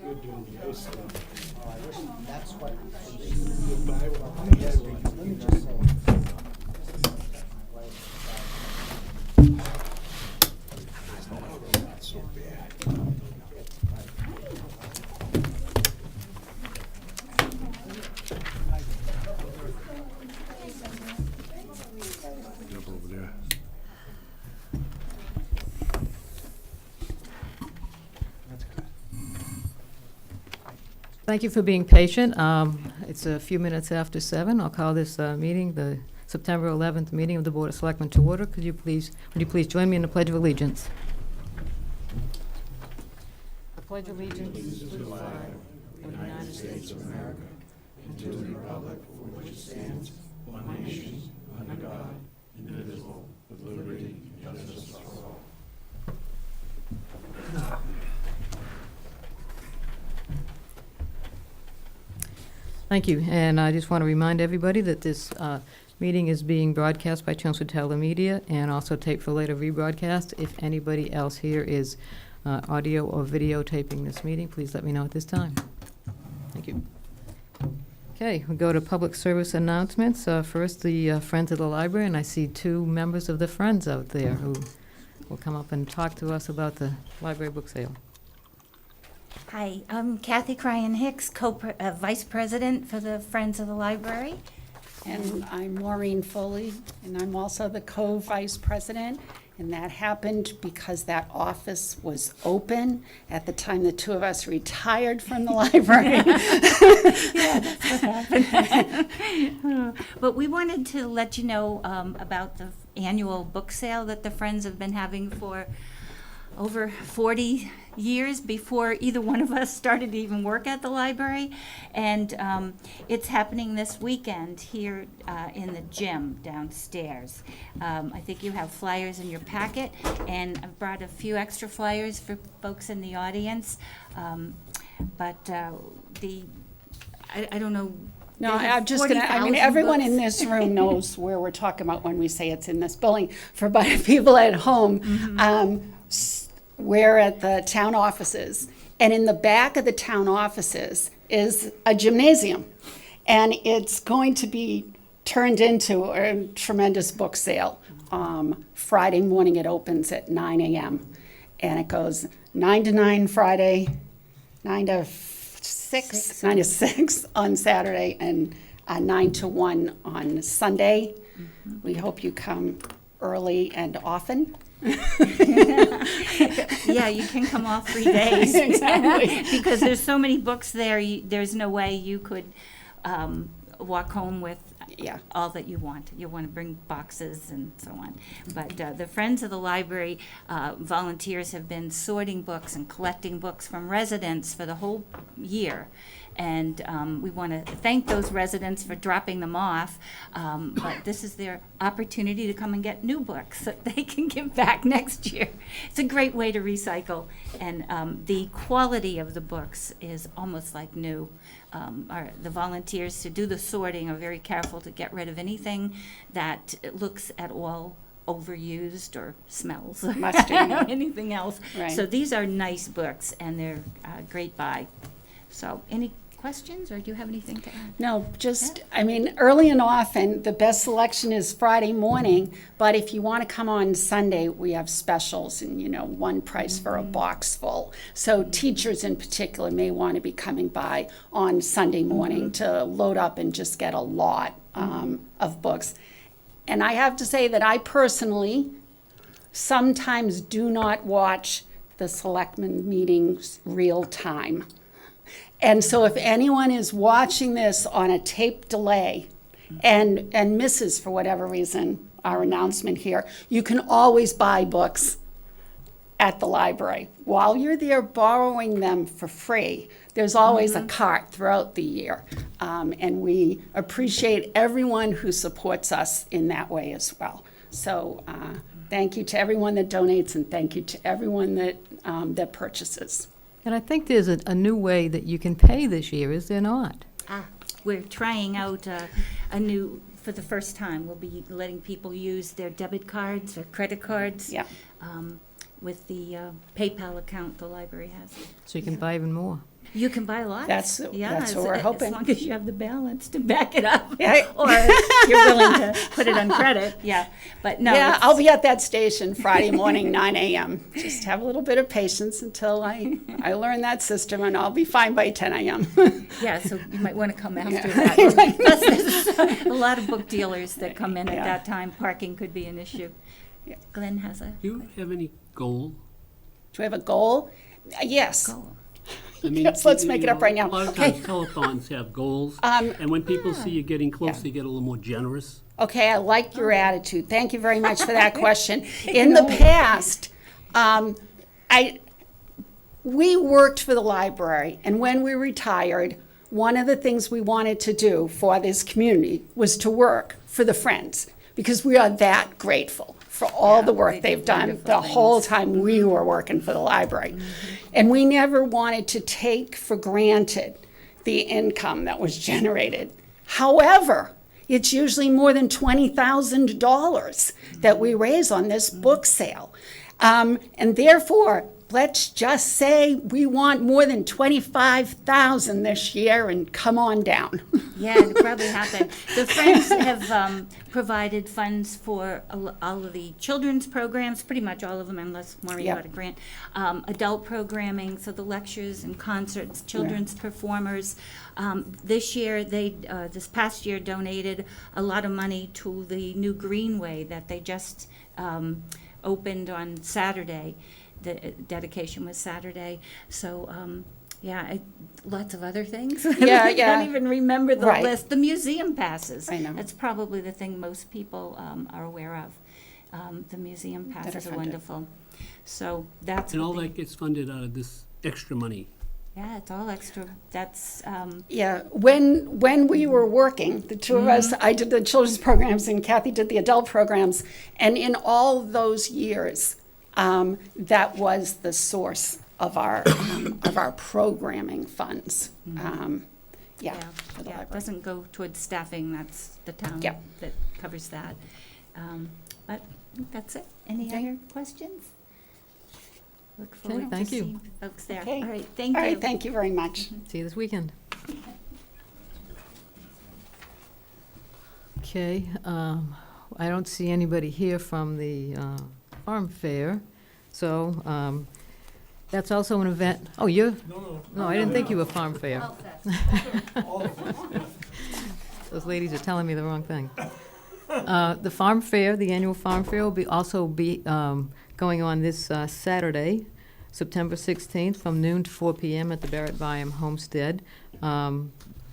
You're doing good stuff. Oh, I wish that's what we Let me just say. Not so bad. Up over there. That's good. Thank you for being patient. It's a few minutes after 7. I'll call this meeting, the September 11th meeting of the Board of Selectmen to order. Would you please join me in the Pledge of Allegiance? I pledge allegiance to the flag of the United States of America and to the republic for which it stands, one nation, under God, indivisible, with liberty and justice for all. Thank you, and I just want to remind everybody that this meeting is being broadcast by Chelmsford Telemedia and also taped for later rebroadcast. If anybody else here is audio or videotaping this meeting, please let me know at this time. Thank you. Okay, we go to public service announcements. First, the Friends of the Library, and I see 2 members of the Friends out there who will come up and talk to us about the library book sale. Hi, I'm Kathy Cryan-Hicks, Vice President for the Friends of the Library. And I'm Maureen Foley, and I'm also the co-vice president. And that happened because that office was open at the time the 2 of us retired from the library. Yeah, that's what happened. But we wanted to let you know about the annual book sale that the Friends have been having for over 40 years before either one of us started to even work at the library. And it's happening this weekend here in the gym downstairs. I think you have flyers in your packet, and I've brought a few extra flyers for folks in the audience. I don't know. No, They have I'm just gonna, 40,000 everyone in books. this room knows where we're talking about when we say it's in this building. For people at home, we're at the town offices, and in the back of the town offices is a gymnasium, and it's going to be turned into a tremendous book sale. Friday morning it opens at 9 a.m. and it goes 9 to 9 Friday, 9 to 6 on Saturday, and 9 to 1 on Sunday. We hope you come early and often. Yeah, you can come all 3 days. Exactly. Because there's so many books there, there's no way you could walk home with Yeah. all that you want. You want to bring boxes and so on. But the Friends of the Library volunteers have been sorting books and collecting books from residents for the whole year. And we want to thank those residents for dropping them off. But this is their opportunity to come and get new books that they can give back next year. It's a great way to recycle. And the quality of the books is almost like new. The volunteers to do the sorting are very careful to get rid of anything that looks at all overused or smells. Musty. Anything else. Right. So these are nice books, and they're a great buy. So any questions, or do you have anything to add? No, just, early and often, the best selection is Friday morning, but if you want to come on Sunday, we have specials and, one price for a box full. So teachers in particular may want to be coming by on Sunday morning to load up and just get a lot of books. And I have to say that I personally sometimes do not watch the selectmen meetings real time. And so if anyone is watching this on a tape delay and misses, for whatever reason, our announcement here, you can always buy books at the library. While you're there borrowing them for free, there's always a cart throughout the year. And we appreciate everyone who supports us in that way as well. So thank you to everyone that donates, and thank you to everyone that purchases. And I think there's a new way that you can pay this year, is there not? We're trying out a new, for the first time, we'll be letting people use their debit cards or credit cards. Yeah. With the PayPal account the library has. So you can buy even more. You can buy lots. That's what we're hoping. As long as you have the balance to back it up. Yeah. Or you're willing to put it on credit, yeah. But no. Yeah, it's- I'll be at that station Friday morning, 9 a.m. Just have a little bit of patience until I learn that system, and I'll be fine by 10 a.m. Yeah, so you might want to come after Yeah. that. Plus, there's a lot of book dealers that come in at Yeah. that time. Parking could be an issue. Yeah. Glenn has a Do you have any goal? Do we have a goal? Yes. goal. I mean, Yes, let's you make it know, up right now. A lot of Okay. times telethons have goals, Um, and when people see you getting close, Yeah. they get a little more generous. Okay, I like your attitude. Thank you very much for that question. In the past, we worked for the library, and when we retired, one of the things we wanted to do for this community was to work for the Friends, because we are that grateful for all the they work do they've done wonderful the whole things. time we were working for the library. And we never wanted to take for granted the income that was generated. However, it's usually more than $20,000 that we raise on this book sale. And therefore, let's just say we want more than 25,000 this year and come on down. Yeah, it probably happened. The Friends have provided funds for all of the children's programs, pretty much all of them, unless Maureen Yeah. got a grant. Adult programming, so the lectures and concerts, children's performers. This year, this past year, donated a lot of money to the new Greenway that they just opened on Saturday. The dedication was Saturday. So, lots of other things. Yeah, I yeah. don't even remember the Right. list. The museum passes. I know. That's probably the thing most people are aware of. The museum passes are funded. wonderful. So that's And what all they- that gets funded out of this extra money. yeah, it's all extra. That's Yeah, when we were working, the two of us, I did the children's programs and Kathy did the adult programs, and in all those years, that was the source of our programming funds. For the yeah, it library. doesn't go towards staffing. That's the town Yeah. that covers that. But I think that's it. Any Okay. other questions? Look forward to thank you. seeing folks there. Okay. All right, thank All you. right, thank you very much. See you this weekend. Okay, I don't see anybody here from the farm fair, so that's also an event. Oh, you're? No, I didn't think you were farm fair. Those ladies are telling me the wrong thing. The farm fair, the annual farm fair, will also be going on this Saturday, September 16th, from noon to 4 p.m. at the Barrett Byam Homestead.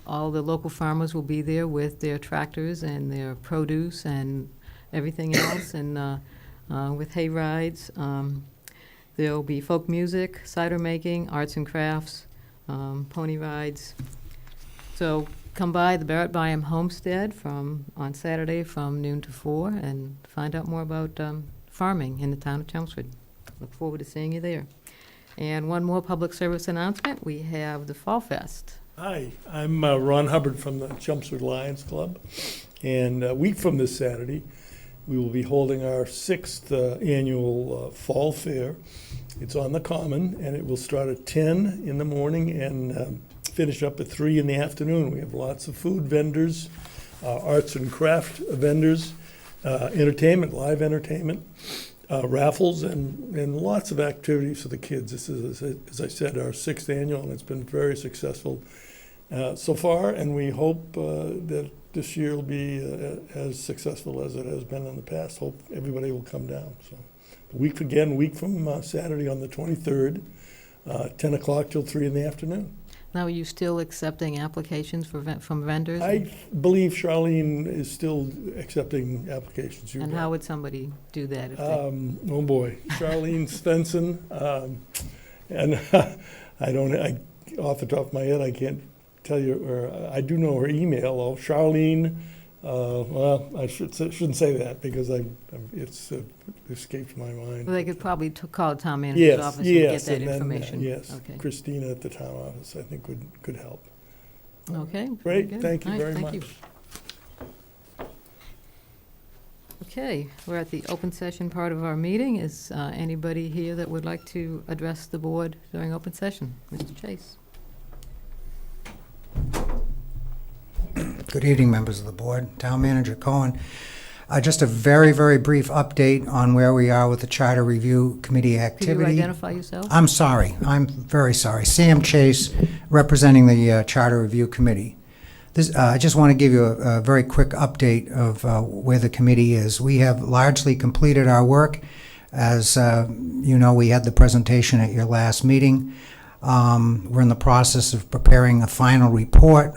All the local farmers will be there with their tractors and their produce and everything else, and with hay rides. There'll be folk music, cider making, arts and crafts, pony rides. So come by the Barrett Byam Homestead on Saturday from noon to 4 and find out more about farming in the town of Chelmsford. Look forward to seeing you there. And one more public service announcement. We have the Fall Fest. Hi, I'm Ron Hubbard from the Chelmsford Lions Club, and a week from this Saturday, we will be holding our 6th annual Fall Fair. It's on the Common, and it will start at 10 in the morning and finish up at 3 in the afternoon. We have lots of food vendors, arts and craft vendors, entertainment, live entertainment, raffles, and lots of activities for the kids. This is, as I said, our 6th annual, and it's been very successful so far, and we hope that this year will be as successful as it has been in the past. Hope everybody will come down. So, week from Saturday on the 23rd, 10 o'clock till 3 in the afternoon. Now, are you still accepting applications from vendors? I believe Charlene is still accepting applications. And how would somebody do that if they? Oh boy, Charlene Svensson, and off the top of my head, I can't tell you, or I do know her email. Charlene. Well, I shouldn't say that because it's escaped my mind. Well, they could probably call the town manager's office and get that and then, information. yes, Okay. Christina at the town office, I think could help. Okay. very Great, good. thank you All right, very thank much. you. Okay, we're at the open session part of our meeting. Is anybody here that would like to address the board during open session? Mr. Chase? Good evening, members of the board. Town Manager Cohen. Just a very, very brief update on where we are with the Charter Review Committee Could you activity. identify yourself? I'm sorry. I'm very sorry. Sam Chase, representing the Charter Review Committee. I just want to give you a very quick update of where the committee is. We have largely completed our work. As you know, we had the presentation at your last meeting. We're in the process of preparing a final report,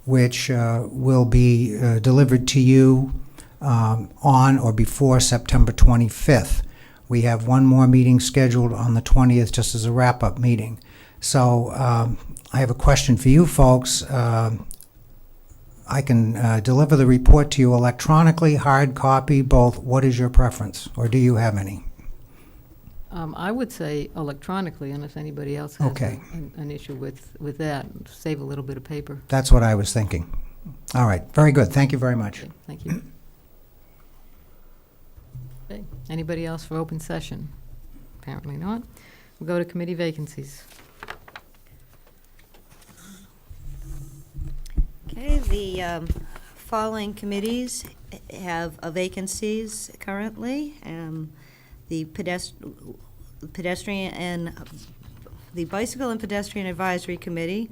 which will be delivered to you on or before September 25th. We have one more meeting scheduled on the 20th, just as a wrap-up meeting. So I have a question for you folks. I can deliver the report to you electronically, hard copy, both. What is your preference, or do you have any? I would say electronically, unless anybody else has Okay. an issue with that. Save a little bit of paper. That's what I was thinking. All right, very good. Thank you very much. Okay, thank you. Okay, anybody else for open session? Apparently not. We'll go to committee vacancies. Okay, the following committees have vacancies currently. The pedestrian and the Bicycle and Pedestrian Advisory Committee,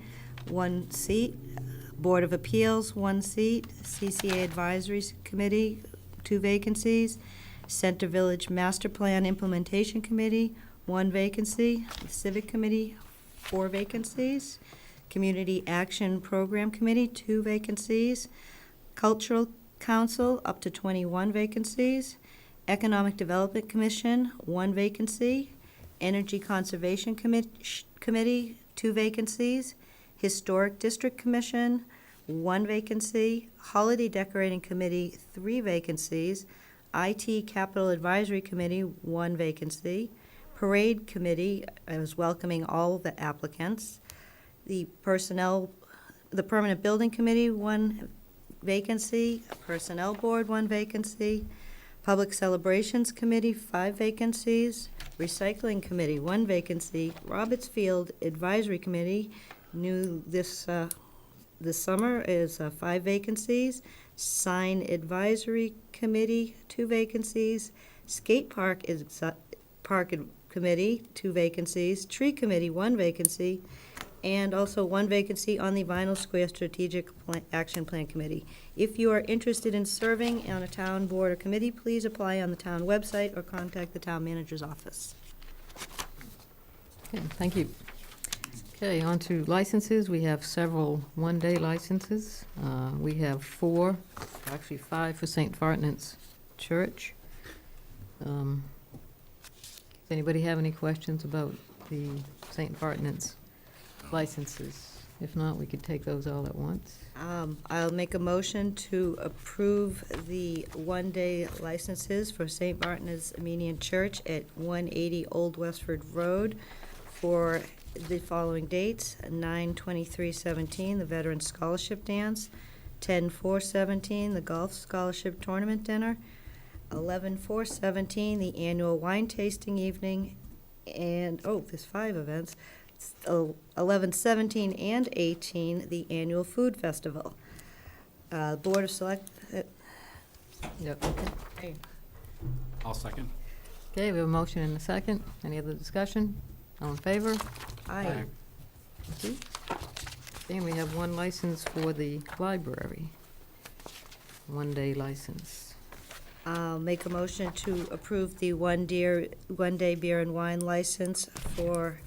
1 seat. Board of Appeals, 1 seat. CCA Advisory Committee, 2 vacancies. Center Village Master Plan Implementation Committee, 1 vacancy. Civic Committee, 4 vacancies. Community Action Program Committee, 2 vacancies. Cultural Council, up to 21 vacancies. Economic Development Commission, 1 vacancy. Energy Conservation Committee, 2 vacancies. Historic District Commission, 1 vacancy. Holiday Decorating Committee, 3 vacancies. IT Capital Advisory Committee, 1 vacancy. Parade Committee, I was welcoming all the applicants. The Permanent Building Committee, 1 vacancy. Personnel Board, 1 vacancy. Public Celebrations Committee, 5 vacancies. Recycling Committee, 1 vacancy. Roberts Field Advisory Committee, new this summer, is 5 vacancies. Sign Advisory Committee, 2 vacancies. Skate Park Committee, 2 vacancies. Tree Committee, 1 vacancy. And also 1 vacancy on the Vinyl Square Strategic Action Plan Committee. If you are interested in serving on a town board or committee, please apply on the town website or contact the town manager's office. Okay, thank you. Okay, on to licenses. We have several one-day licenses. We have 4, actually 5 for St. Fartnant's Church. Does anybody have any questions about the St. Fartnant's licenses? If not, we could take those all at once. I'll make a motion to approve the one-day licenses for St. Martin's Armenian Church at 180 Old Westford Road for the following dates: 9/23/17, the Veterans Scholarship Dance; 10/4/17, the Golf Scholarship Tournament Dinner; 11/4/17, the annual wine tasting evening, and, there's 5 events, 11/17 and 18, the annual food festival. Board of Yep. Okay. I'll second. Okay, we have a motion and a second. Any other discussion? All in favor? Aye. Thank you. Okay, and we have 1 license for the library. 1-day license. I'll make a motion to approve the one-day beer and wine license for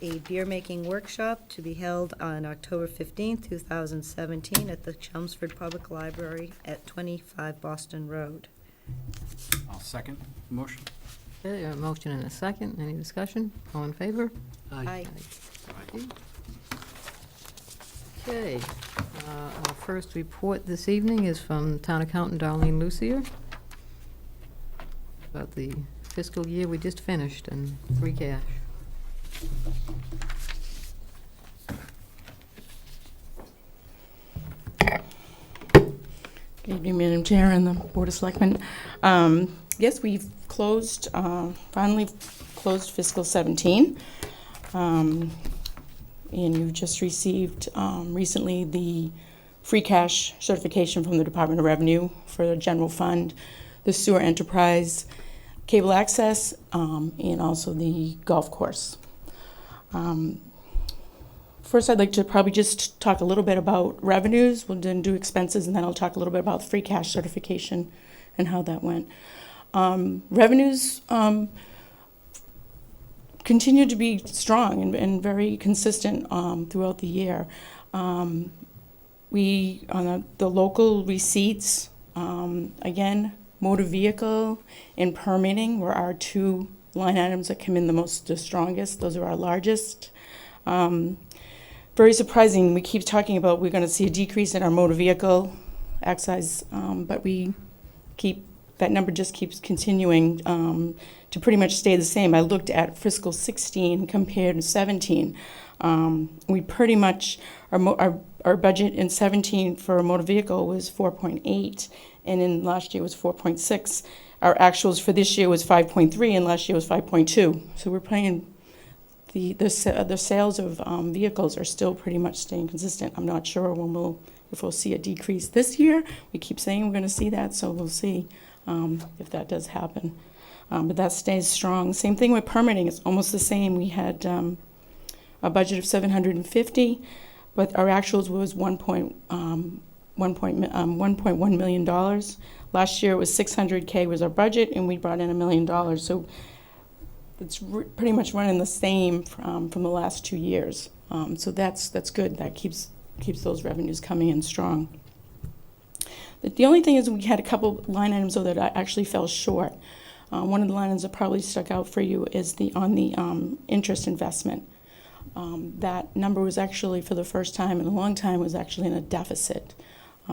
a beer-making workshop to be held on October 15th, 2017 at the Chelmsford Public Library at 25 Boston Road. I'll second the motion. Okay, a motion and a second. Any discussion? All in favor? Aye. Okay, our first report this evening is from Town Accountant Darlene Lucier about the fiscal year we just finished and free cash. Good evening, Madam Chair and the Board of Selectmen. Yes, we've finally closed fiscal 17. And you just received recently the free cash certification from the Department of Revenue for the general fund, the sewer enterprise, cable access, and also the golf course. First, I'd like to probably just talk a little bit about revenues. We'll then do expenses, and then I'll talk a little bit about free cash certification and how that went. Revenues continue to be strong and very consistent throughout the year. We, on the local receipts, again, motor vehicle and permitting were our two line items that come in the strongest. Those are our largest. Very surprising, we keep talking about we're going to see a decrease in our motor vehicle excise, but that number just keeps continuing to pretty much stay the same. I looked at fiscal 16 compared to 17. We pretty much, our budget in 17 for a motor vehicle was 4.8, and in last year was 4.6. Our actuals for this year was 5.3, and last year was 5.2. So we're playing, the sales of vehicles are still pretty much staying consistent. I'm not sure if we'll see a decrease this year. We keep saying we're going to see that, so we'll see if that does happen. But that stays strong. Same thing with permitting. It's almost the same. We had a budget of $750, but our actuals was $1.1 million. Last year it was $600K was our budget, and we brought in $1 million. So it's pretty much running the same from the last 2 years. So that's good. That keeps those revenues coming in strong. The only thing is we had a couple line items though that actually fell short. One of the line items that probably stuck out for you is on the interest investment. That number was actually, for the first time in a long time, was actually in a deficit.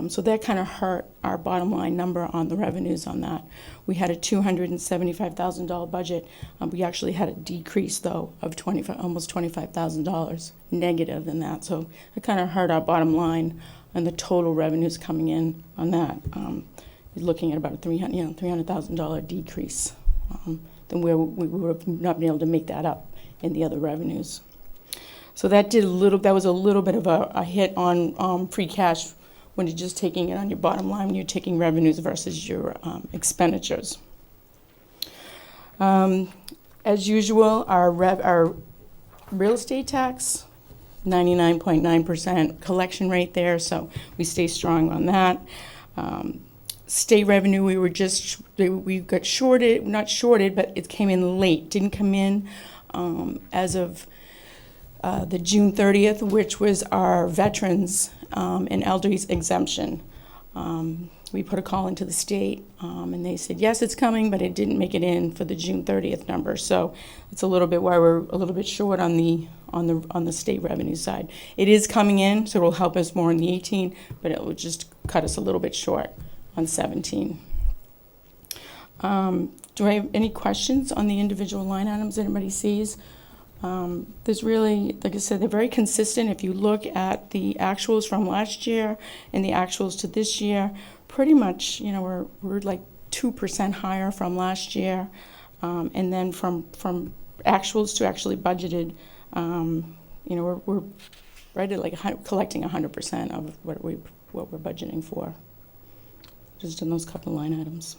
So that kind of hurt our bottom line number on the revenues on that. We had a $275,000 budget. We actually had a decrease, though, of almost $25,000 negative in that. So it kind of hurt our bottom line and the total revenues coming in on that. You're looking at about a $300,000 decrease than where we would have not been able to make that up in the other revenues. So that was a little bit of a hit on free cash when you're just taking it on your bottom line, when you're taking revenues versus your expenditures. As usual, our real estate tax, 99.9% collection rate there, so we stay strong on that. State revenue, we got shorted, not shorted, but it came in late, didn't come in as of the June 30th, which was our veterans and elderly's exemption. We put a call into the state, and they said, yes, it's coming, but it didn't make it in for the June 30th number. So it's a little bit why we're a little bit short on the state revenue side. It is coming in, so it'll help us more in the 18, but it will just cut us a little bit short on 17. Do I have any questions on the individual line items anybody sees? There's really, like I said, they're very consistent. If you look at the actuals from last year and the actuals to this year, pretty much, we're like 2% higher from last year. And then from actuals to actually budgeted, we're right at like collecting 100% of what we're budgeting for, just in those couple line items.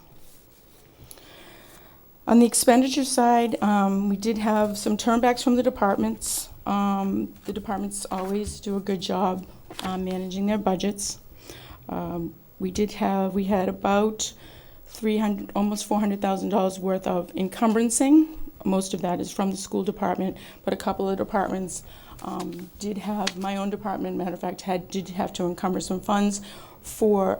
On the expenditure side, we did have some turnbacks from the departments. The departments always do a good job managing their budgets. We had about almost $400,000 worth of encumbrances. Most of that is from the school department, but a couple of departments did have, my own department, matter of fact, did have to encumber some funds for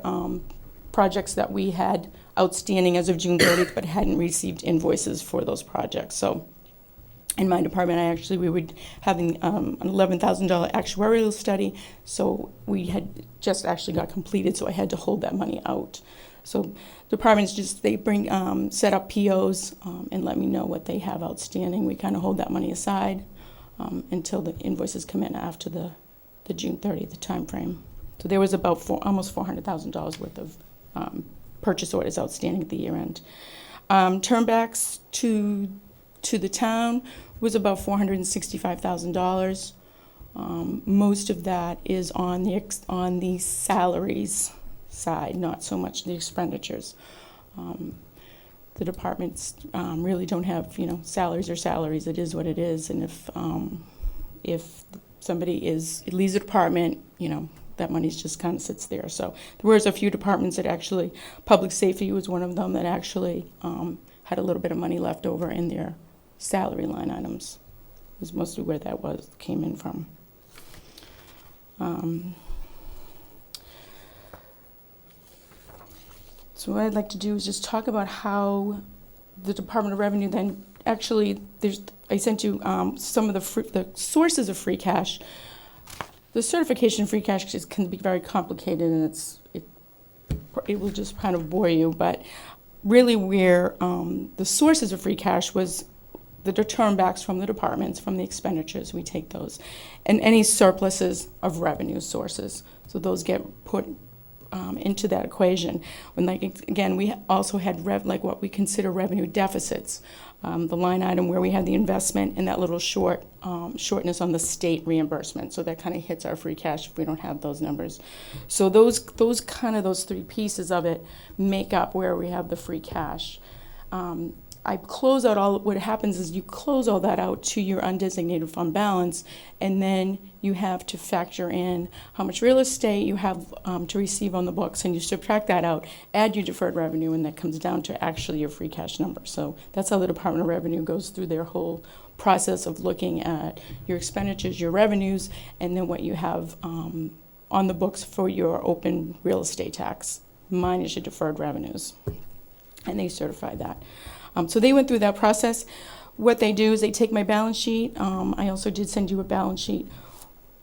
projects that we had outstanding as of June 30th, but hadn't received invoices for those projects. So in my department, we were having an $11,000 actuarial study, so we had just actually got completed, so I had to hold that money out. So departments set up POs and let me know what they have outstanding. We kind of hold that money aside until the invoices come in after the June 30th time frame. So there was about almost $400,000 worth of purchase orders outstanding at the year end. Turnbacks to the town was about $465,000. Most of that is on the salaries side, not so much the expenditures. The departments really don't have, salaries are salaries. It is what it is. And if somebody leaves the department, that money just kind of sits there. So there was a few departments that actually, public safety was one of them that actually had a little bit of money left over in their salary line items. It was mostly where that came in from. So what I'd like to do is just talk about how the Department of Revenue then actually, I sent you some of the sources of free cash. The certification of free cash can be very complicated, and it will just kind of bore you, but really where the sources of free cash was the return backs from the departments, from the expenditures, we take those, and any surpluses of revenue sources. So those get put into that equation. When, again, we also had what we consider revenue deficits, the line item where we had the investment and that little shortness on the state reimbursement. So that kind of hits our free cash if we don't have those numbers. So those three pieces of it make up where we have the free cash. I close out what happens is you close all that out to your undesignated fund balance, and then you have to factor in how much real estate you have to receive on the books, and you subtract that out, add your deferred revenue, and that comes down to actually your free cash number. So that's how the Department of Revenue goes through their whole process of looking at your expenditures, your revenues, and then what you have on the books for your open real estate tax, minus your deferred revenues. And they certify that. So they went through that process. What they do is they take my balance sheet. I also did send you a balance sheet.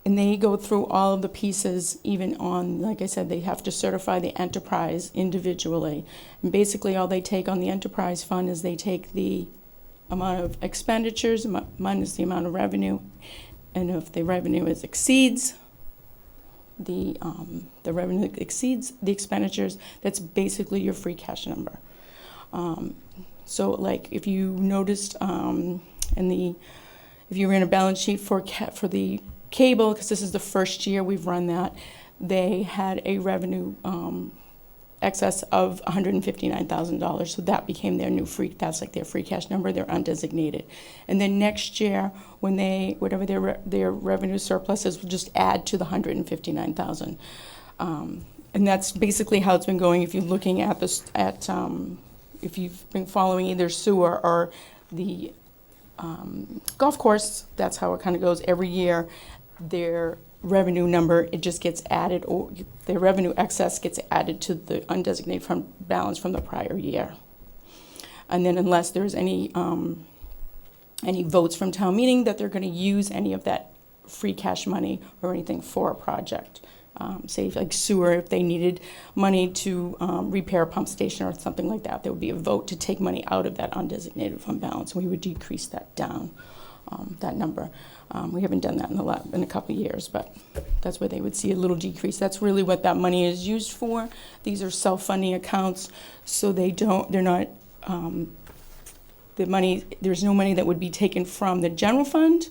And they go through all of the pieces, even on, like I said, they have to certify the enterprise individually. And basically all they take on the enterprise fund is they take the amount of expenditures minus the amount of revenue. And if the revenue exceeds the revenue exceeds the expenditures, that's basically your free cash number. So like if you noticed if you ran a balance sheet for the cable, because this is the first year we've run that, they had a revenue excess of $159,000. So that became their new that's like their free cash number, their undesignated. And then next year, when whatever their revenue surplus is, will just add to the $159,000. And that's basically how it's been going. If you're looking at this, if you've been following either sewer or the golf course, that's how it kind of goes. Every year, their revenue number, it just gets added, or their revenue excess gets added to the undesignated fund balance from the prior year. And then unless there's any votes from town meeting that they're going to use any of that free cash money or anything for a project. Say like sewer, if they needed money to repair a pump station or something like that, there would be a vote to take money out of that undesignated fund balance. We would decrease that down, that number. We haven't done that in a couple of years, but that's where they would see a little decrease. That's really what that money is used for. These are self-funding accounts, so there's no money that would be taken from the general fund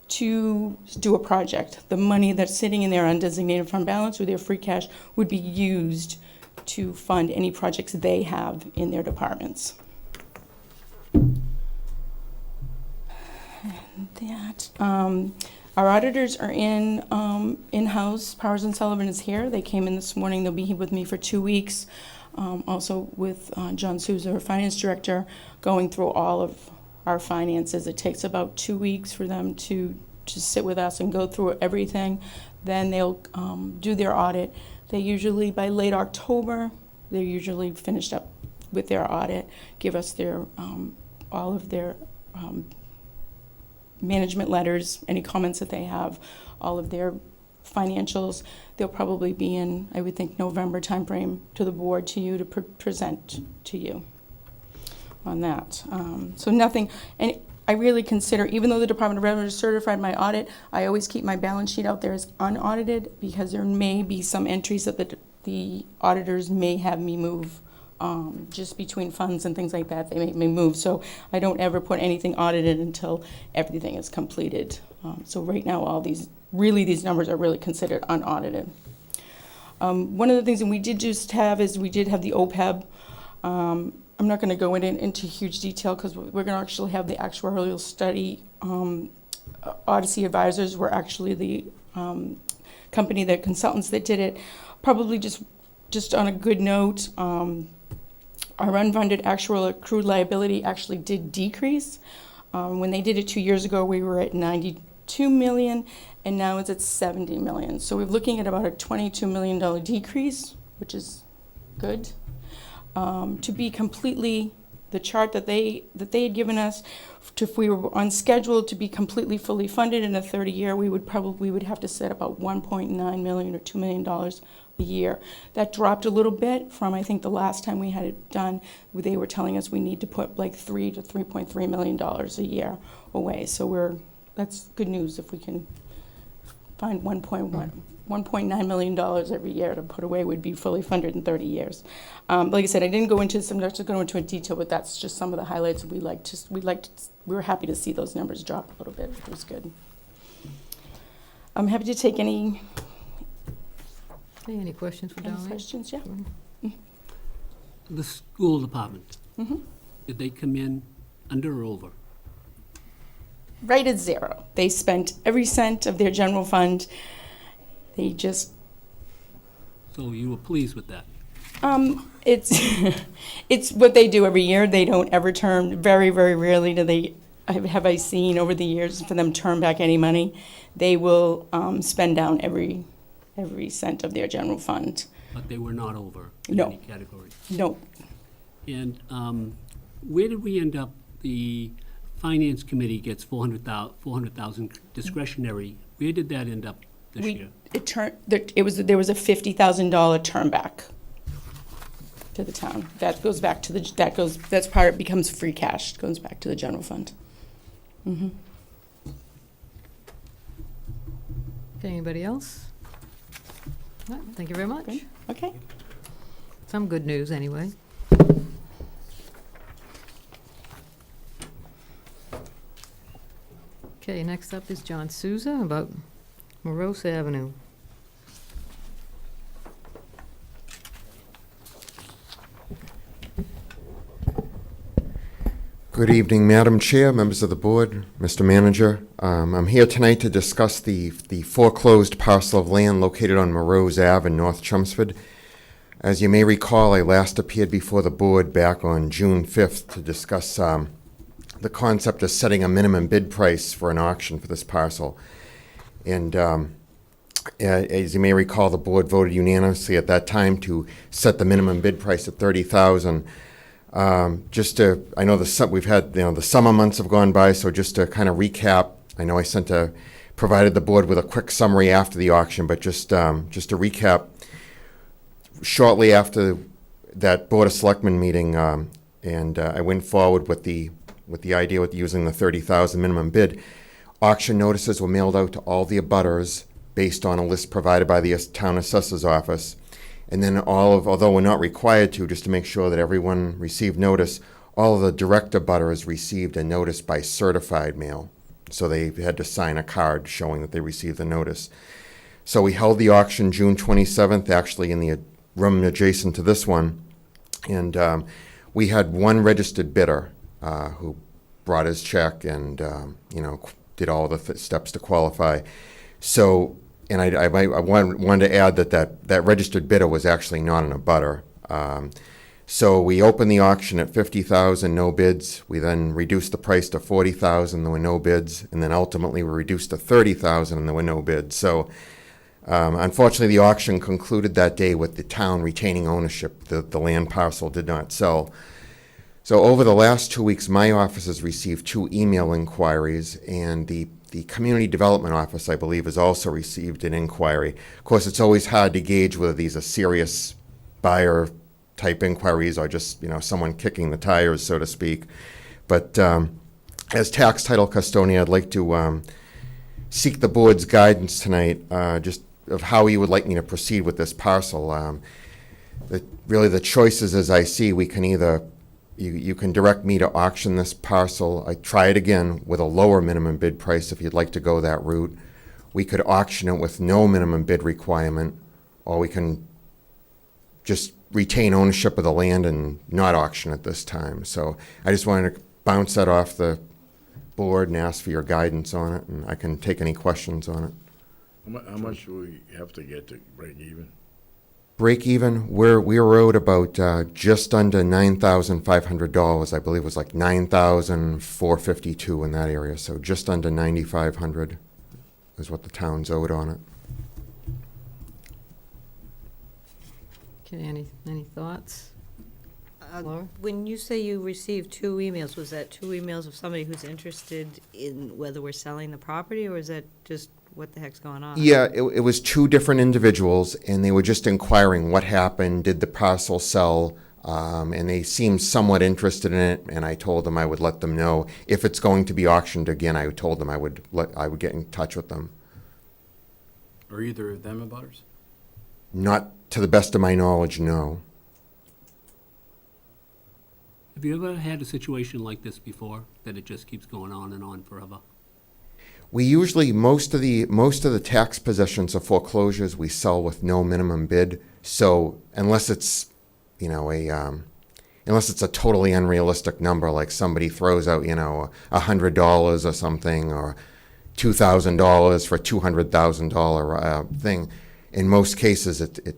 to do a project. The money that's sitting in their undesignated fund balance or their free cash would be used to fund any projects they have in their departments. Our auditors are in-house. Powers and Sullivan is here. They came in this morning. They'll be with me for 2 weeks. Also with John Souza, our finance director, going through all of our finances. It takes about 2 weeks for them to sit with us and go through everything. Then they'll do their audit. They usually, by late October, they're usually finished up with their audit, give us their all of their management letters, any comments that they have, all of their financials. They'll probably be in, I would think, November timeframe to the board, to you, to present to you on that. So nothing, and I really consider, even though the Department of Revenue certified my audit, I always keep my balance sheet out there as unaudited, because there may be some entries that the auditors may have me move just between funds and things like that. They make me move, so I don't ever put anything audited until everything is completed. So right now, these numbers are really considered unaudited. One of the things that we did just have is we did have the OPEB. I'm not going to go into huge detail because we're going to actually have the actuarial study. Odyssey Advisors were actually the company, the consultants that did it. Probably just on a good note, our unfunded actual accrued liability actually did decrease. When they did it 2 years ago, we were at 92 million, and now it's at 70 million. So we're looking at about a $22 million decrease, which is good. To be completely, the chart that they had given us, if we were on schedule to be completely fully funded in a 30-year, we would have to set about $1.9 million or $2 million a year. That dropped a little bit from, I think, the last time we had it done. They were telling us we need to put like $3 to $3.3 million a year away. So that's good news if we can find $1.9 million every year to put away. Would be fully funded in 30 years. Like I said, I didn't go into some. I'm not going to go into a detail, but that's just some of the highlights. We were happy to see those numbers drop a little bit. It was good. I'm happy to take any Any questions for Darlene? questions. Yeah. The school department, Mm-hmm. did they come in under or over? Right at zero. They spent every cent of their general fund. They just, So you were pleased with that? it's, it's what they do every year. They don't ever turn, very, very rarely do they, have I seen over the years for them turn back any money. They will spend down every cent of their general fund. But they were not over in No. any category? No, And where did we end up? The Finance Committee gets $400,000 discretionary. Where did that end up this year? there was a $50,000 turn back to the town. That goes back to that's part, it becomes free cash, it goes back to the general fund. Mm-hmm. Okay, anybody else? No, thank you very much. Good. Okay. Some good news, anyway. Okay, next up is John Souza about Moroso Avenue. Good evening, Madam Chair, members of the board, Mr. Manager. I'm here tonight to discuss the foreclosed parcel of land located on Moroso Ave in North Chelmsford. As you may recall, I last appeared before the board back on June 5th to discuss the concept of setting a minimum bid price for an auction for this parcel. And as you may recall, the board voted unanimously at that time to set the minimum bid price at $30,000. I know we've had, the summer months have gone by, so just to kind of recap, I know I provided the board with a quick summary after the auction, but just to recap, shortly after that Board of Selectmen meeting, I went forward with the idea with using the $30,000 minimum bid. Auction notices were mailed out to all the abutters based on a list provided by the town assessor's office. And then although we're not required to, just to make sure that everyone received notice, all of the direct abutters received a notice by certified mail. So they had to sign a card showing that they received the notice. So we held the auction June 27th, actually in the room adjacent to this one. And we had one registered bidder who brought his check and, did all the steps to qualify. So, and I wanted to add that registered bidder was actually not an abutter. So we opened the auction at $50,000, no bids. We then reduced the price to $40,000, there were no bids. And then ultimately we reduced to $30,000 and there were no bids. So unfortunately the auction concluded that day with the town retaining ownership. The land parcel did not sell. So over the last 2 weeks, my office has received 2 email inquiries, and the Community Development Office, I believe, has also received an inquiry. Of course, it's always hard to gauge whether these are serious buyer-type inquiries or just, someone kicking the tires, so to speak. But as tax title custodian, I'd like to seek the board's guidance tonight, just of how you would like me to proceed with this parcel. Really, the choices, as I see, we can either you can direct me to auction this parcel. I try it again with a lower minimum bid price if you'd like to go that route. We could auction it with no minimum bid requirement, or we can just retain ownership of the land and not auction it this time. So I just wanted to bounce that off the board and ask for your guidance on it, and I can take any questions on it. How much do we have to get to break even? Break even, we owed about just under $9,500. I believe it was like $9,452 in that area, so just under $9,500 is what the town's owed on it. Okay, any thoughts? Laura? When you say you received 2 emails, was that 2 emails of somebody who's interested in whether we're selling the property, or is that just what the heck's going on? Yeah, it was 2 different individuals, and they were just inquiring what happened, did the parcel sell, and they seemed somewhat interested in it, and I told them I would let them know. If it's going to be auctioned again, I told them I would get in touch with them. Are either of them abutters? Not to the best of my knowledge, no. Have you ever had a situation like this before, that it just keeps going on and on forever? We usually, most of the tax possessions of foreclosures, we sell with no minimum bid. So unless it's, you know, unless it's a totally unrealistic number, like somebody throws out, you know, $100 or something, or $2,000 for a $200,000 thing. In most cases, it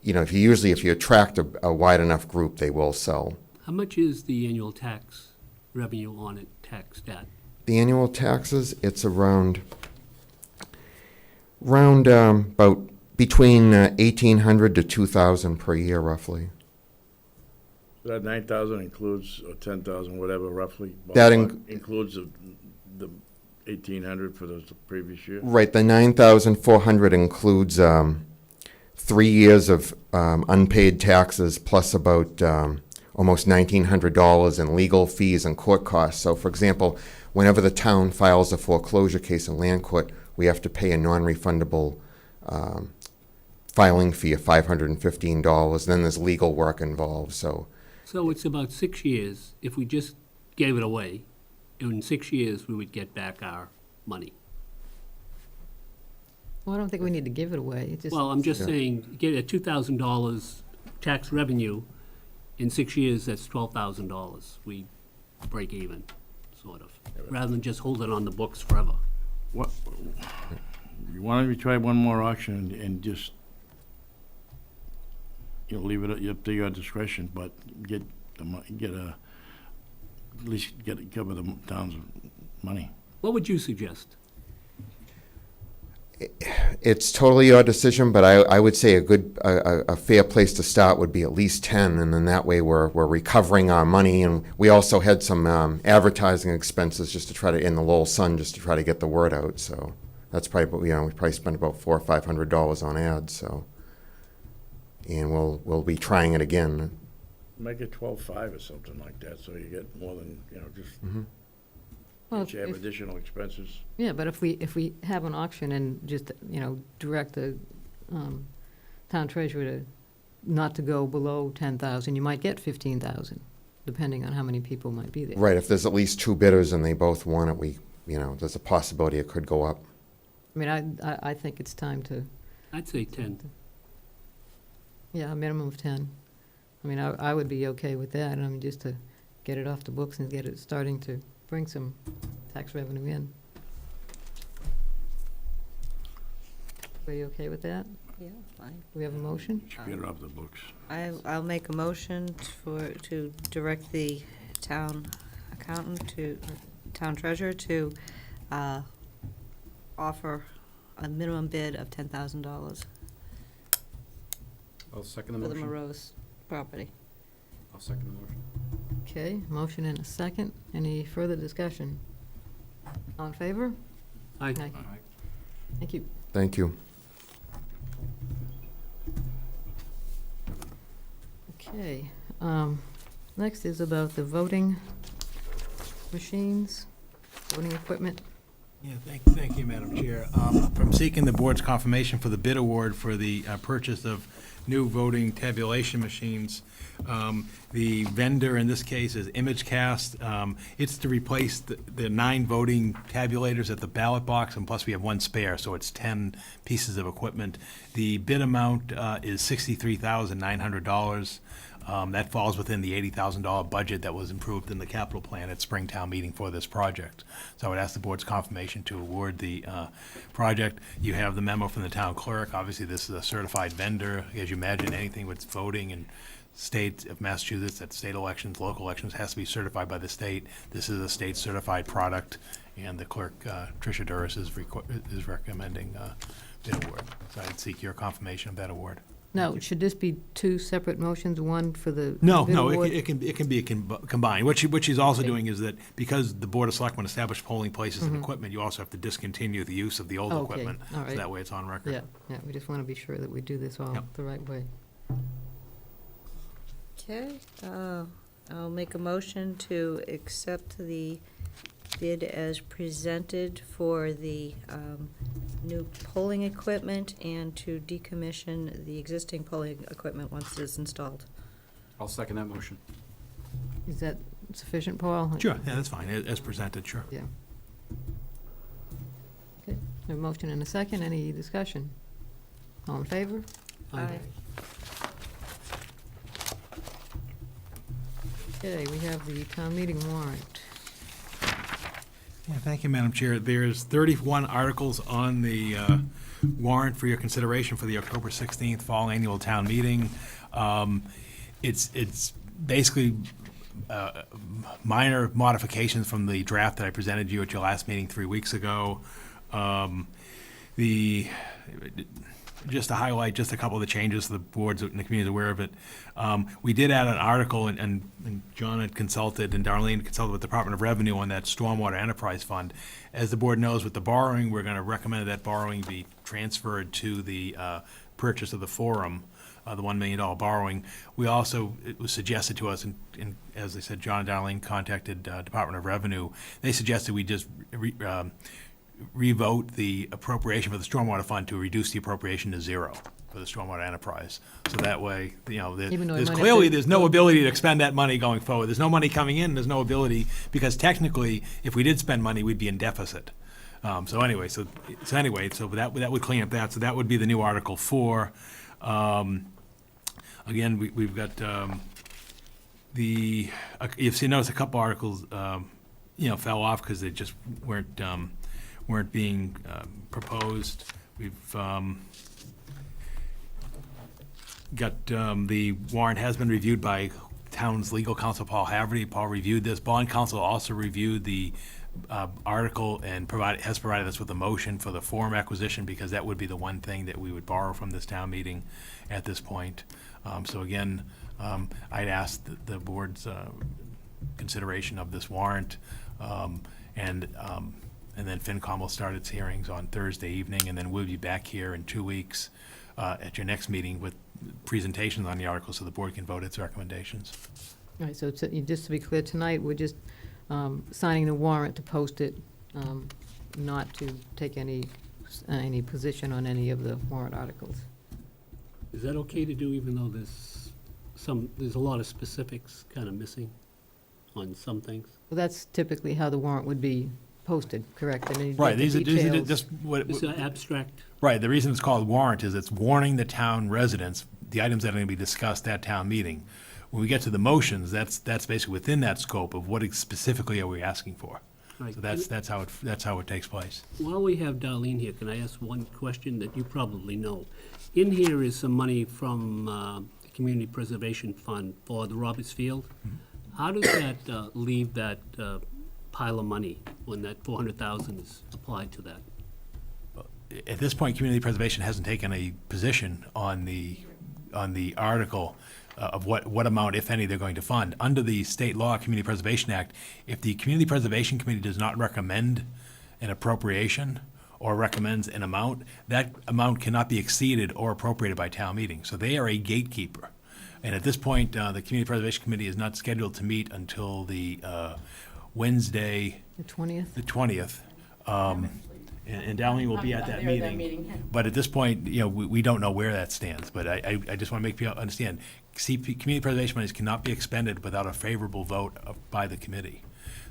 you know, if you attract a wide enough group, they will sell. How much is the annual tax revenue on it taxed at? The annual taxes, it's around about between $1,800 to $2,000 per year, roughly. So that 9,000 includes, or 10,000, whatever, roughly? That includes the 1,800 for the previous year? Right, the 9,400 includes 3 years of unpaid taxes, plus about almost $1,900 in legal fees and court costs. So, for example, whenever the town files a foreclosure case in land court, we have to pay a non-refundable filing fee of $515. Then there's legal work involved. So it's about 6 years. If we just gave it away, in 6 years, we would get back our money. Well, I don't think we need to give it away. It just, Well, I'm just saying, get a $2,000 tax revenue, in 6 years, that's $12,000. We break even, sort of, rather than just hold it on the books forever. What, you want to try one more auction and just, you know, leave it up to your discretion, but at least cover the town's money. What would you suggest? it's totally your decision, but I would say a fair place to start would be at least 10, and then that way we're recovering our money. And we also had some advertising expenses just to try to, in the Lowell Sun, just to try to get the word out. So that's probably, we probably spent about $400 or $500 on ads. So, and we'll be trying it again. Make it 12.5 or something like that, so you get more than, just. Mm-hmm. Well, You have additional expenses. Yeah, but if we have an auction and just, direct the town treasurer to not to go below 10,000, you might get 15,000, depending on how many people might be there. Right, if there's at least two bidders and they both want it, there's a possibility it could go up. I mean, I think it's time to, I'd say 10. yeah, a minimum of 10. I mean, I would be okay with that, just to get it off the books and get it starting to bring some tax revenue in. Are you okay with that? Yeah, fine. We have a motion? Should get it off the books. I'll make a motion to direct the town accountant town treasurer to offer a minimum bid of $10,000 I'll second the for the motion. Moroso property. I'll second the motion. Okay, motion and a second. Any further discussion? All in favor? Aye. Aye. Thank you. Thank you. Okay, next is about the voting machines, voting equipment. Yeah, thank you, Madam Chair. From seeking the board's confirmation for the bid award for the purchase of new voting tabulation machines, The vendor in this case is ImageCast. It's to replace the 9 voting tabulators at the ballot box, and plus we have 1 spare, so it's 10 pieces of equipment. The bid amount is $63,900. That falls within the $80,000 budget that was approved in the capital plan at Springtown meeting for this project. So I would ask the board's confirmation to award the project. You have the memo from the town clerk. Obviously, this is a certified vendor. As you imagine, anything with voting in state of Massachusetts, at state elections, local elections, has to be certified by the state. This is a state certified product, and the clerk, Tricia Duras, is recommending the award. So I'd seek your confirmation of that award. Now, should this be 2 separate motions, one for the No, bid no, award? it can be combined. What she's also doing is that because the Board of Selectmen established polling places and equipment, you also have to discontinue the use of the old Okay, equipment. all right. So that way it's on record. Yeah, we just want to be sure that we do this all Yep. the right way. Okay, I'll make a motion to accept the bid as presented for the new polling equipment and to decommission the existing polling equipment once it's installed. I'll second that motion. Is that sufficient, Paul? Sure, yeah, that's fine, as presented, sure. Yeah. Okay, a motion and a second, any discussion? All in favor? Aye. Okay, we have the town meeting warrant. Yeah, thank you, Madam Chair. There's 31 articles on the warrant for your consideration for the October 16th fall annual town meeting. It's basically minor modifications from the draft that I presented you at your last meeting 3 weeks ago. Just to highlight just a couple of the changes, so the boards and the community is aware of it. We did add an article, and John had consulted, and Darlene consulted with the Department of Revenue on that Stormwater Enterprise Fund. As the board knows, with the borrowing, we're going to recommend that borrowing be transferred to the purchase of the forum, the $1 million borrowing. We also, it was suggested to us, and as I said, John and Darlene contacted Department of Revenue. They suggested we just revote the appropriation for the stormwater fund to reduce the appropriation to 0 for the stormwater enterprise. So that way, Even though it there's might have clearly, to there's no ability to expend that money going forward. There's no money coming in, there's no ability, because technically, if we did spend money, we'd be in deficit. So that would clean up that. So that would be the new Article 4. Again, we've got you've noticed a couple articles, fell off because they just weren't being proposed. We've got, the warrant has been reviewed by town's legal counsel, Paul Haverty. Paul reviewed this. Bond counsel also reviewed the article and has provided us with a motion for the forum acquisition, because that would be the one thing that we would borrow from this town meeting at this point. So again, I'd ask the board's consideration of this warrant, and then FinCom will start its hearings on Thursday evening, and then we'll be back here in 2 weeks at your next meeting with presentations on the article so the board can vote its recommendations. All right, so just to be clear, tonight, we're just signing the warrant to post it, not to take any position on any of the warrant articles. Is that okay to do, even though there's a lot of specifics kind of missing on some things? Well, that's typically how the warrant would be posted, correct? I mean, you Right, get the these are details. just It's an abstract. Right, the reason it's called warrant is it's warning the town residents the items that are going to be discussed at town meeting. When we get to the motions, that's basically within that scope of what specifically are we asking for. Right. So that's how it takes place. While we have Darlene here, can I ask one question that you probably know? In here is some money from the Community Preservation Fund for the Roberts Field. How does that leave that pile of money when that $400,000 is applied to that? At this point, Community Preservation hasn't taken a position on the article of what amount, if any, they're going to fund. Under the state law, Community Preservation Act, if the Community Preservation Committee does not recommend an appropriation or recommends an amount, that amount cannot be exceeded or appropriated by town meeting. So they are a gatekeeper. And at this point, the Community Preservation Committee is not scheduled to meet until the Wednesday, The 20th? the 20th. And Darlene will be I'm at that there at that meeting. meeting. But at this point, we don't know where that stands. But I just want to make people understand, community preservation monies cannot be expended without a favorable vote by the committee.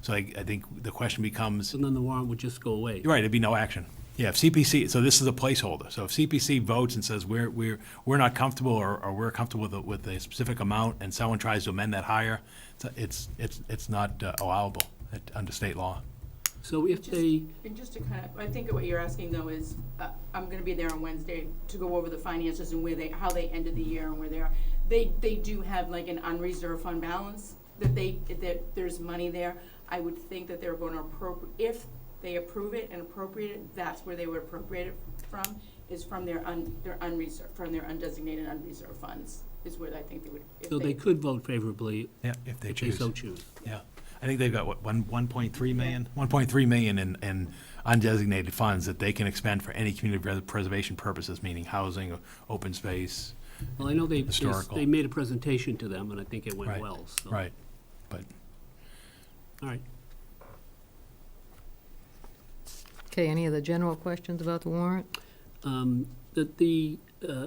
So I think the question becomes, So then the warrant would just go away. right, it'd be no action. Yeah, if CPC, so this is a placeholder. So if CPC votes and says we're not comfortable or we're comfortable with a specific amount and someone tries to amend that higher, it's not allowable under state law. So if they, And just to kind of, I think what you're asking though is, I'm gonna be there on Wednesday to go over the finances and how they ended the year and where they are. They do have like an unreserved fund balance, that there's money there. I would think that they're gonna if they approve it and appropriate it, that's where they would appropriate it from, is from their unreserved, from their undesignated unreserved funds, is where I think they would. If so they could vote favorably Yeah, if they if they choose. so choose. Yeah. I think they've got, what, 1.3 million? 1.3 million in undesignated funds that they can expend for any community preservation purposes, meaning housing, or open space. Well, I know they Historical. made a presentation to them, and I think it went Right, well, so. Right. But All right. Okay, any other general questions about the warrant? The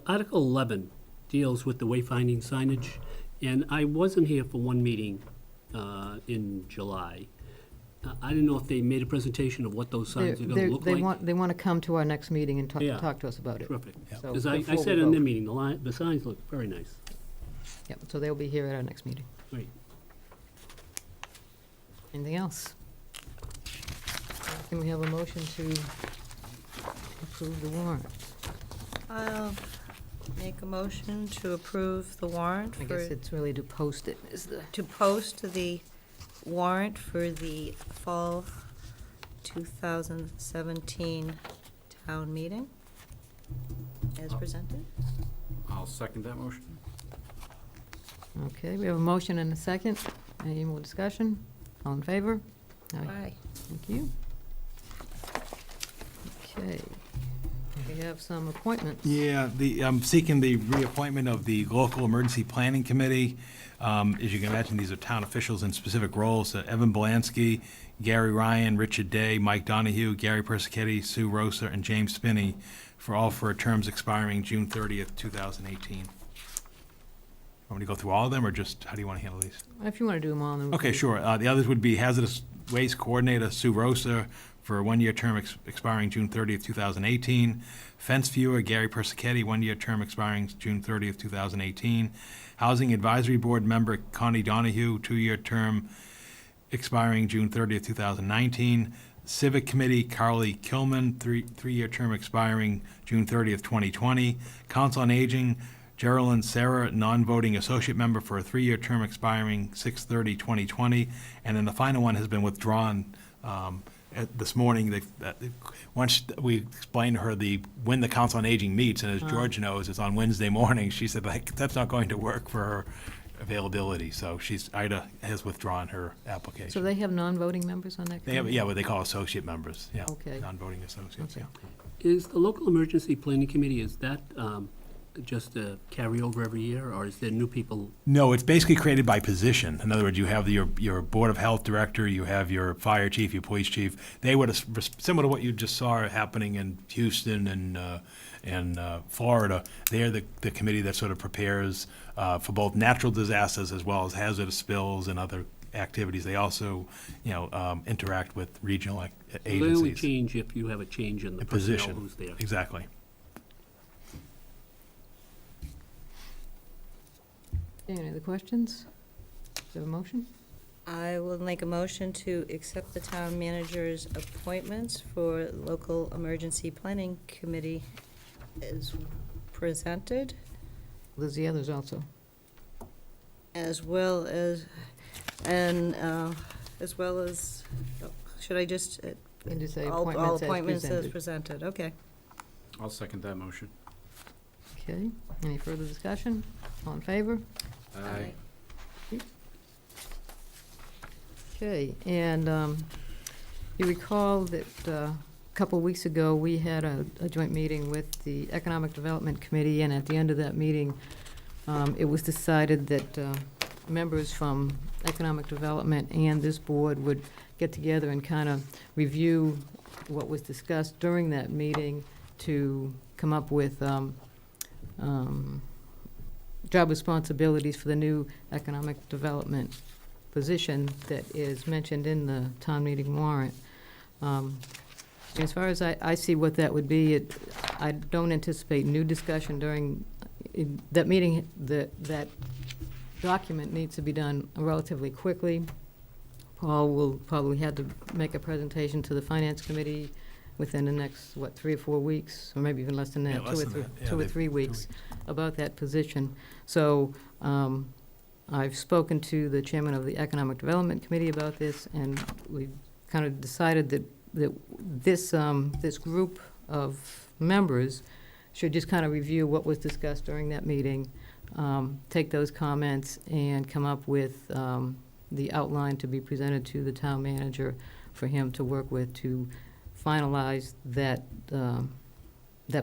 Article 11 deals with the wayfinding signage, and I wasn't here for one meeting in July. I didn't know if they made a presentation of what those signs are gonna look like. They want to come to our next meeting and Yeah. talk to us about it. Terrific. So Because I before we said in the vote. meeting, the signs look very nice. Yep, so they'll be here at our next meeting. Great. Anything else? Can we have a motion to approve the warrant? I'll make a motion to approve the warrant I for, guess it's really to post it, is the, to post the warrant for the fall 2017 town meeting as presented. I'll second that motion. okay, we have a motion and a second. Any more discussion? All in favor? Aye. Thank you. Okay, we have some appointments. yeah, I'm seeking the reappointment of the local emergency planning committee. As you can imagine, these are town officials in specific roles. Evan Belansky, Gary Ryan, Richard Day, Mike Donahue, Gary Persichetti, Sue Rosa, and James Spinney, for terms expiring June 30th, 2018. Want me to go through all of them, or just, how do you want to handle these? If you want to do them all, then we Okay, can- sure. The others would be hazardous waste coordinator Sue Rosa for a one-year term expiring June 30th, 2018. Fence viewer Gary Persichetti, one-year term expiring June 30th, 2018. Housing Advisory Board member Connie Donahue, two-year term expiring June 30th, 2019. Civic Committee Carly Kilman, three-year term expiring June 30th, 2020. Council on Aging Geraldine Sarah, non-voting associate member for a three-year term expiring 6/30/2020. And then the final one has been withdrawn this morning. Once we explained to her when the Council on Aging meets, and as George knows, it's on Wednesday morning, she said, that's not going to work for her availability. So Ida has withdrawn her application. So they have non-voting members on that They have, committee? yeah, what they call associate members, yeah. Okay. Non-voting associates, Okay. yeah. Is the local emergency planning committee, is that just a carryover every year, or is there new people? No, it's basically created by position. In other words, you have your Board of Health Director, you have your Fire Chief, your Police Chief. They would, similar to what you just saw happening in Houston and Florida, they're the committee that sort of prepares for both natural disasters as well as hazardous spills and other activities. They also, interact with regional They only agencies. change if you have a change in the personnel Position, who's there. exactly. Any other questions? Do you have a motion? I will make a motion to accept the town manager's appointments for local emergency planning committee as presented, There's the others also. as well as, should I just? And just say all appointments as appointments as presented. presented, okay. I'll second that motion. Okay, any further discussion? All in favor? Aye. Okay, and you recall that a couple of weeks ago, we had a joint meeting with the Economic Development Committee, and at the end of that meeting, it was decided that members from Economic Development and this board would get together and kind of review what was discussed during that meeting to come up with job responsibilities for the new economic development position that is mentioned in the town meeting warrant. As far as I see what that would be, I don't anticipate new discussion during that meeting. That document needs to be done relatively quickly. Paul will probably have to make a presentation to the Finance Committee within the next, 3 or 4 weeks, or maybe even less than that, Yeah, less than that. Yeah, 2 or 3 weeks, about that position. So I've spoken to the chairman of the Economic Development Committee about this, and we kind of decided that this group of members should just kind of review what was discussed during that meeting, take those comments, and come up with the outline to be presented to the town manager for him to work with to finalize that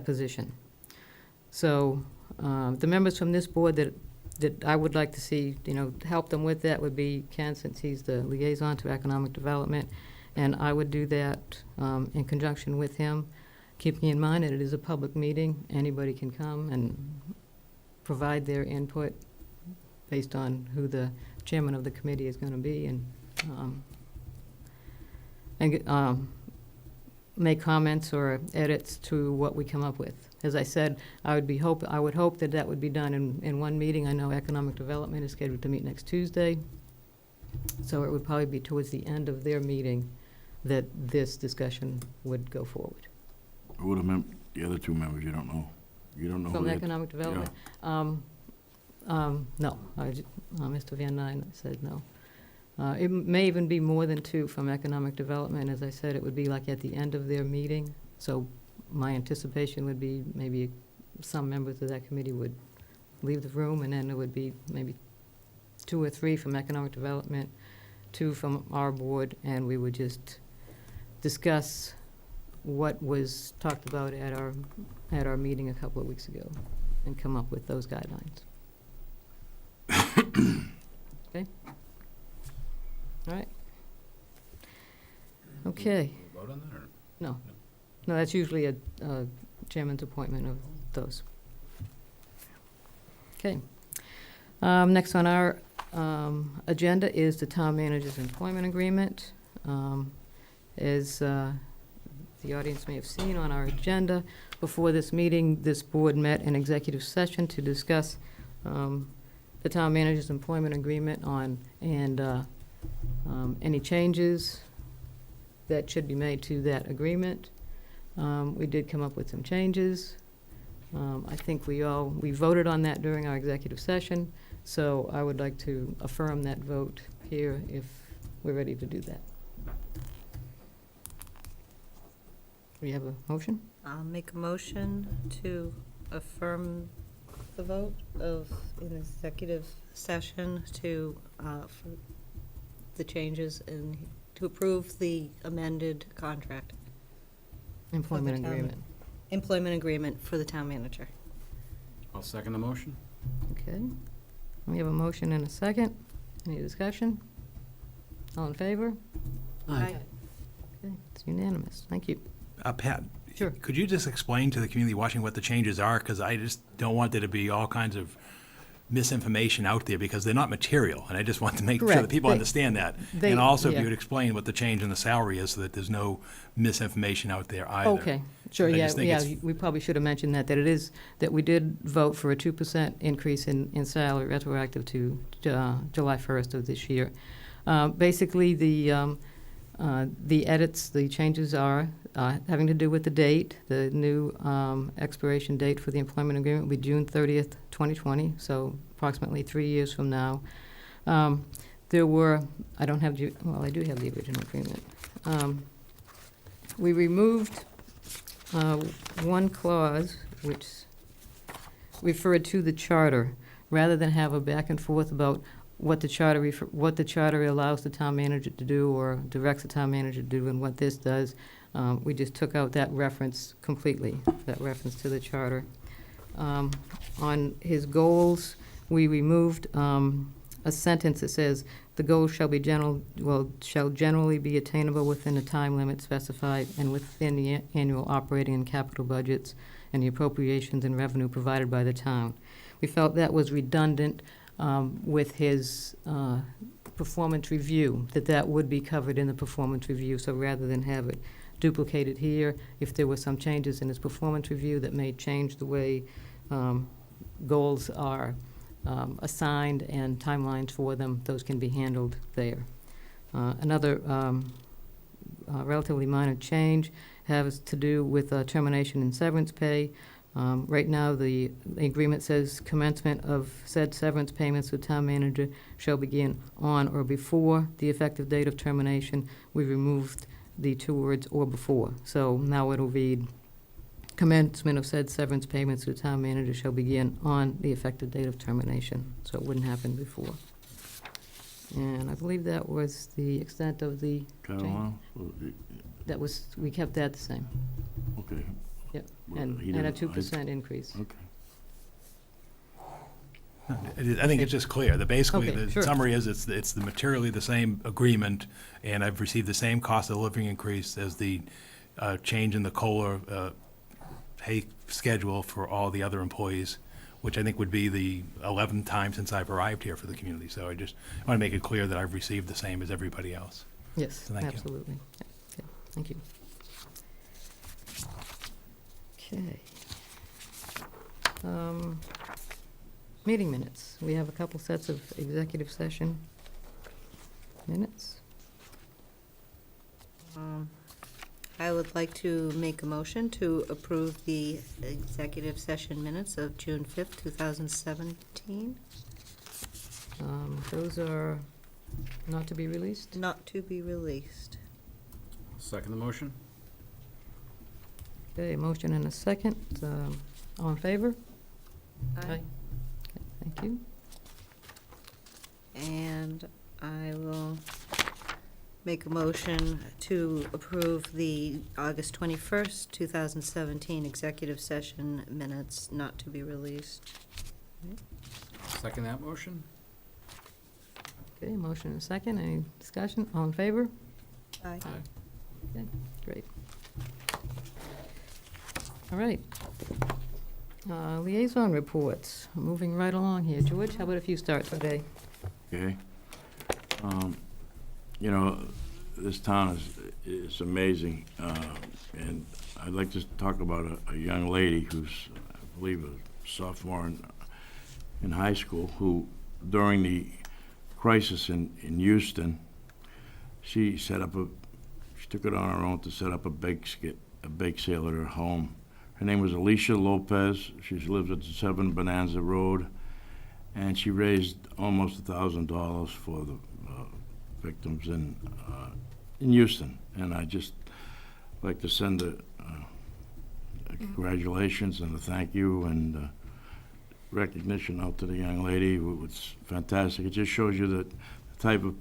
position. So the members from this board that I would like to see, help them with that would be Ken, since he's the liaison to economic development, and I would do that in conjunction with him, keeping in mind that it is a public meeting. Anybody can come and provide their input based on who the chairman of the committee is going to be, and make comments or edits to what we come up with. As I said, I would hope that would be done in one meeting. I know economic development is scheduled to meet next Tuesday, so it would probably be towards the end of their meeting that this discussion would go forward. Who are the other two members? You don't know? You don't know From who economic development? No, Mr. Van Dyne said no. It may even be more than 2 from economic development. As I said, it would be like at the end of their meeting. So my anticipation would be maybe some members of that committee would leave the room, and then there would be maybe 2 or 3 from economic development, 2 from our board, and we would just discuss what was talked about at our meeting a couple of weeks ago and come up with those guidelines. Okay? All right. Okay. Vote on that, or? No. No, that's usually a chairman's appointment of those. Okay. Next on our agenda is the town manager's employment agreement. As the audience may have seen on our agenda, before this meeting, this board met in executive session to discuss the town manager's employment agreement and any changes that should be made to that agreement. We did come up with some changes. I think we voted on that during our executive session, so I would like to affirm that vote here if we're ready to do that. We have a motion? I'll make a motion to affirm the vote in executive session for the changes and to approve the amended contract. Employment For the town- agreement. Employment agreement for the town manager. I'll second the motion. Okay. We have a motion and a second. Any discussion? All in favor? Aye. Okay, it's unanimous. Thank you. Pat, Sure. could you just explain to the community watching what the changes are? Because I just don't want there to be all kinds of misinformation out there, because they're not material, and I just want to make sure that Correct. people They- understand that. they- And also, if yeah. you would explain what the change in the salary is, so that there's no misinformation out there either. Okay, sure, I yeah, just think yeah, it's- we probably should have mentioned that it is, that we did vote for a 2% increase in salary retroactive to July 1st of this year. Basically, the edits, the changes are having to do with the date. The new expiration date for the employment agreement will be June 30th, 2020, so approximately 3 years from now. There were, I do have the original agreement. We removed one clause which referred to the charter, rather than have a back and forth about what the charter allows the town manager to do or directs the town manager to do and what this does. We just took out that reference completely, that reference to the charter. On his goals, we removed a sentence that says, The goals shall generally be attainable within the time limit specified and within the annual operating and capital budgets and the appropriations and revenue provided by the town. We felt that was redundant with his performance review, that would be covered in the performance review. So rather than have it duplicated here, if there were some changes in his performance review that may change the way goals are assigned and timelines for them, those can be handled there. Another relatively minor change has to do with termination and severance pay. Right now, the agreement says commencement of said severance payments to town manager shall begin on or before the effective date of termination. We removed the two words "or before." So now it'll read, commencement of said severance payments to the town manager shall begin on the effective date of termination. So it wouldn't happen before. And I believe that was the extent of the change. That was, we kept that the same. Okay. Yep, Well, and he a didn't- 2% increase. Okay. I think it's just clear, that basically, Okay, the sure. summary is, it's the materially the same agreement, and I've received the same cost of living increase as the change in the COLA pay schedule for all the other employees, which I think would be the 11th time since I've arrived here for the community. So I just want to make it clear that I've received the same as everybody else. Yes, So thank you. absolutely. Yeah, okay, thank you. Okay. Meeting minutes. We have a couple sets of executive session minutes. I would like to make a motion to approve the executive session minutes of June 5th, 2017. Those are not to be released. Not to be released. Second the motion? Okay, a motion and a second. All in favor? Aye. Okay, thank you. And I will make a motion to approve the August 21st, 2017 executive session minutes not to be released. Second that motion? Okay, motion and a second. Any discussion? All in favor? Aye. Okay, great. All right. Liaison reports. Moving right along here. George, how about if you start today? Okay. You know, this town is amazing, and I'd like to talk about a young lady who's, I believe, a sophomore in high school, who, during the crisis in Houston, she took it on her own to set up a bake sale at her home. Her name was Alicia Lopez. She lives at 7 Bonanza Road, and she raised almost $1,000 for the victims in Houston. And I just like to send a congratulations and a thank you and recognition out to the young lady. It's fantastic. It just shows you that the type of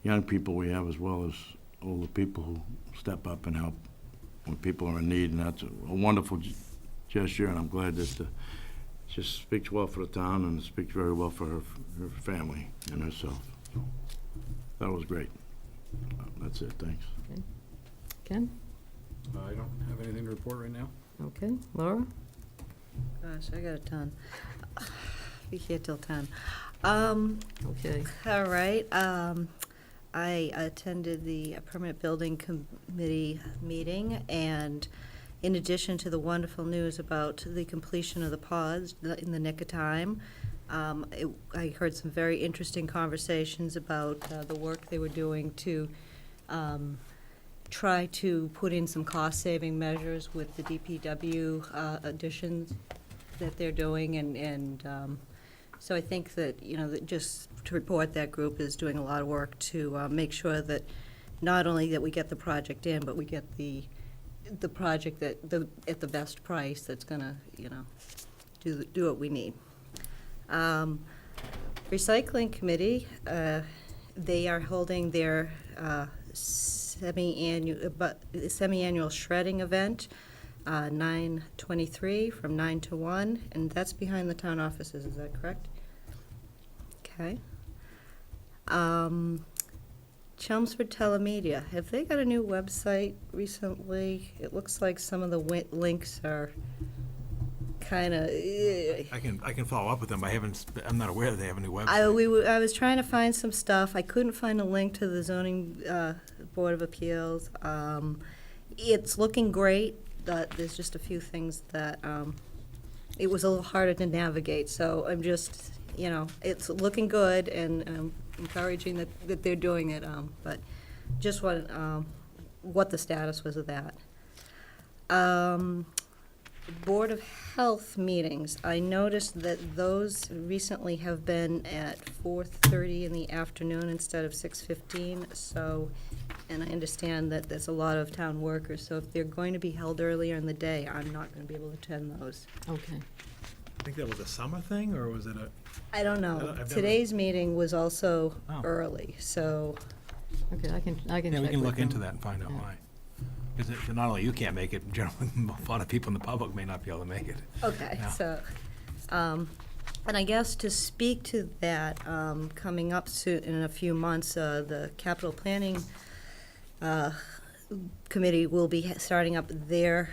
young people we have, as well as older people who step up and help when people are in need, and that's a wonderful gesture, and I'm glad that it just speaks well for the town and speaks very well for her family and herself. So, that was great. That's it, thanks. Ken? I don't have anything to report right now. Okay. Laura? Gosh, I got a ton. Be here till 10. Okay. All right. I attended the Permanent Building Committee meeting, and in addition to the wonderful news about the completion of the pods in the nick of time, I heard some very interesting conversations about the work they were doing to try to put in some cost-saving measures with the DPW additions that they're doing, and so I think that, that just to report, that group is doing a lot of work to make sure that not only that we get the project in, but we get the project at the best price that's gonna, do what we need. Recycling Committee, they are holding their semi-annual shredding event, 9/23 from 9 to 1, and that's behind the town offices, is that correct? Okay. Chelmsford Telemedia, have they got a new website recently? It looks like some of the links are kind of. I can follow up with them. I'm not aware that they have a new website. I was trying to find some stuff. I couldn't find a link to the zoning Board of Appeals. It's looking great, but there's just a few things that it was a little harder to navigate. So I'm just, it's looking good, and encouraging that they're doing it. But just what the status was of that. Board of Health meetings, I noticed that those recently have been at 4:30 in the afternoon instead of 6:15, so, and I understand that there's a lot of town workers, so if they're going to be held earlier in the day, I'm not gonna be able to attend those. Okay. I think that was a summer thing, or was it a? I don't I've know. never- Today's meeting was also Oh. early, so, Okay, I can Yeah, we check can with look into them. that and find out Yeah. why. Because not only you can't make it, generally, a lot of people in the public may not be able to make it. okay, Yeah. so, and I guess to speak to that, coming up soon, in a few months, the capital planning committee will be starting up their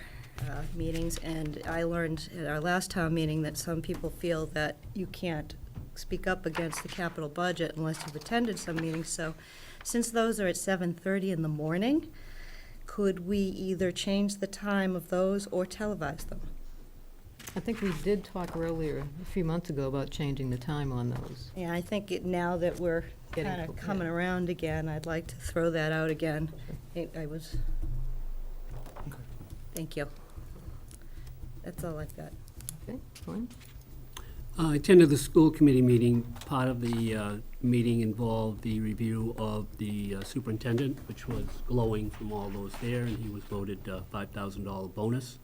meetings, and I learned at our last town meeting that some people feel that you can't speak up against the capital budget unless you've attended some meetings, so since those are at 7:30 in the morning, could we either change the time of those or televise them? I think we did talk earlier, a few months ago, about changing the time on those. Yeah, I think now that we're Getting kind of prepared. coming around again, I'd like to throw that out again. I was, thank you. That's all I've got. Okay, Glenn? I attended the school committee meeting. Part of the meeting involved the review of the superintendent, which was glowing from all those there, and he was voted $5,000 bonus.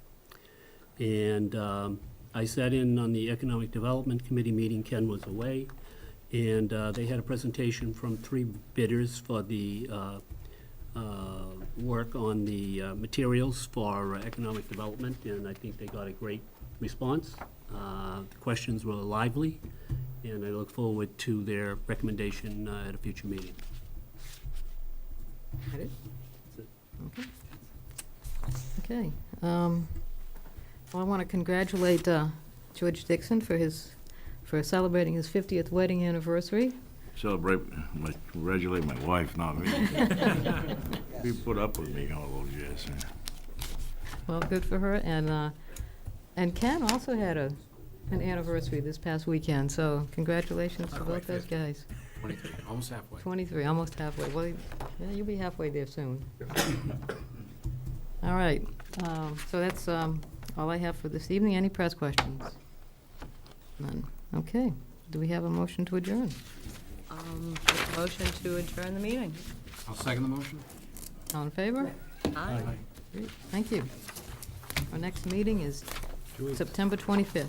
And I sat in on the Economic Development Committee meeting. Ken was away, and they had a presentation from 3 bidders for the work on the materials for economic development, and I think they got a great response. The questions were lively, and I look forward to their recommendation at a future meeting. That it? Okay. Well, I want to congratulate George Dixon for celebrating his 50th wedding anniversary. Congratulate my wife, not me. She put up with me all those years. Well, good for her. And Ken also had an anniversary this past weekend, so congratulations to Not both quite those 50. guys. 23, almost halfway. 23, almost halfway. Well, yeah, you'll be halfway there soon. All right, so that's all I have for this evening. Any press questions? None. Okay. Do we have a motion to adjourn? Motion to adjourn the meeting. I'll second the motion. All in favor? Aye. Great, thank you. Our next meeting is September 25th.